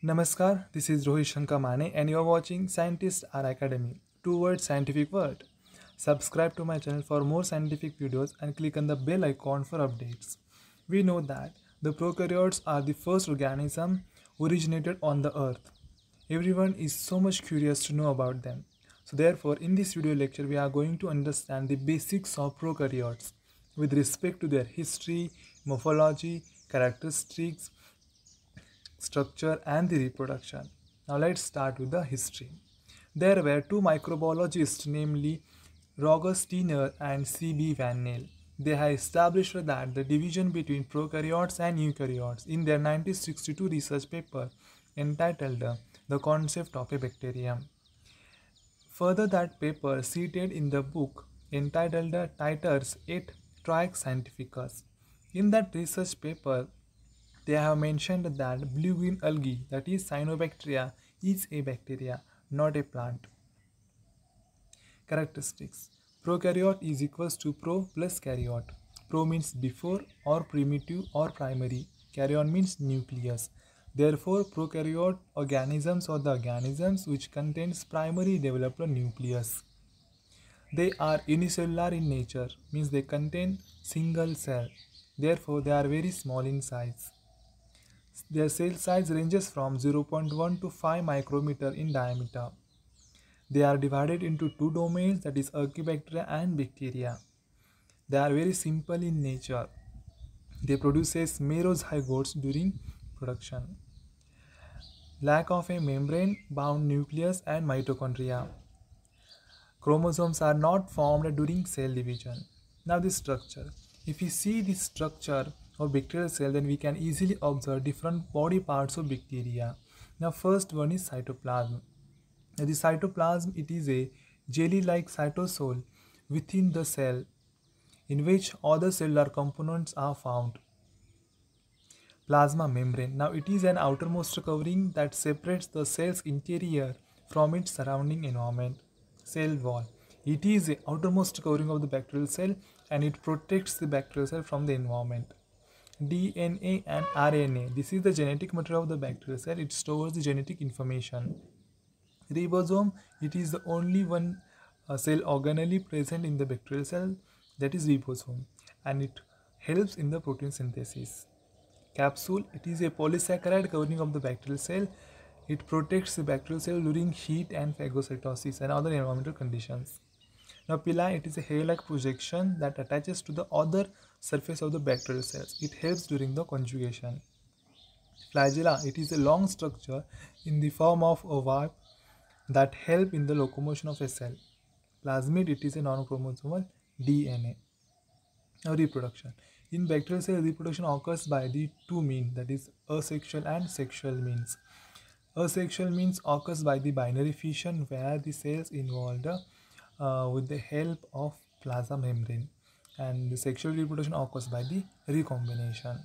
Namaskar, this is Rohit Shankar Mane and you are watching Scientists Are Academy, two words scientific word. Subscribe to my channel for more scientific videos and click on the bell icon for updates. We know that the prokaryotes are the first organism originated on the earth. Everyone is so much curious to know about them. So therefore, in this video lecture, we are going to understand the basics of prokaryotes with respect to their history, morphology, characteristics, structure and the reproduction. Now let's start with the history. There were two microbiologists, namely Roger Steiner and C.B. Van Nel. They have established that the division between prokaryotes and eukaryotes in their 1962 research paper entitled The Concept of a Bacterium. Further, that paper cited in the book entitled Titers et Triae Scientificus. In that research paper, they have mentioned that blue-green algae, that is cyanobacteria, is a bacteria, not a plant. Characteristics. Prokaryote is equals to pro plus karyote. Pro means before or primitive or primary. Karyon means nucleus. Therefore, prokaryote organisms are the organisms which contains primary developed nucleus. They are unicellular in nature, means they contain single cell. Therefore, they are very small in size. Their cell size ranges from 0.1 to 5 micrometer in diameter. They are divided into two domains, that is Archaebacteria and bacteria. They are very simple in nature. They produce merozygotes during production. Lack of a membrane-bound nucleus and mitochondria. Chromosomes are not formed during cell division. Now the structure. If we see the structure of bacterial cell, then we can easily observe different body parts of bacteria. Now first one is cytoplasm. Now the cytoplasm, it is a jelly-like cytosol within the cell in which other cellular components are found. Plasma membrane. Now it is an outermost covering that separates the cell's interior from its surrounding environment. Cell wall. It is the outermost covering of the bacterial cell and it protects the bacterial cell from the environment. DNA and RNA. This is the genetic material of the bacterial cell. It stores the genetic information. Ribosome. It is the only one cell organelle present in the bacterial cell, that is ribosome, and it helps in the protein synthesis. Capsule. It is a polysaccharide covering of the bacterial cell. It protects the bacterial cell during heat and phagocytosis and other environmental conditions. Now pili, it is a hair-like projection that attaches to the other surface of the bacterial cells. It helps during the conjugation. Flagella, it is a long structure in the form of ovi that help in the locomotion of a cell. Plasmid, it is a non-chromosomal DNA. Now reproduction. In bacterial cell, reproduction occurs by the two means, that is asexual and sexual means. Asexual means occurs by the binary fission where the cells involved with the help of plasma membrane, and the sexual reproduction occurs by the recombination.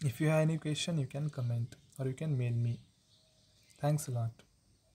If you have any question, you can comment or you can mail me. Thanks a lot.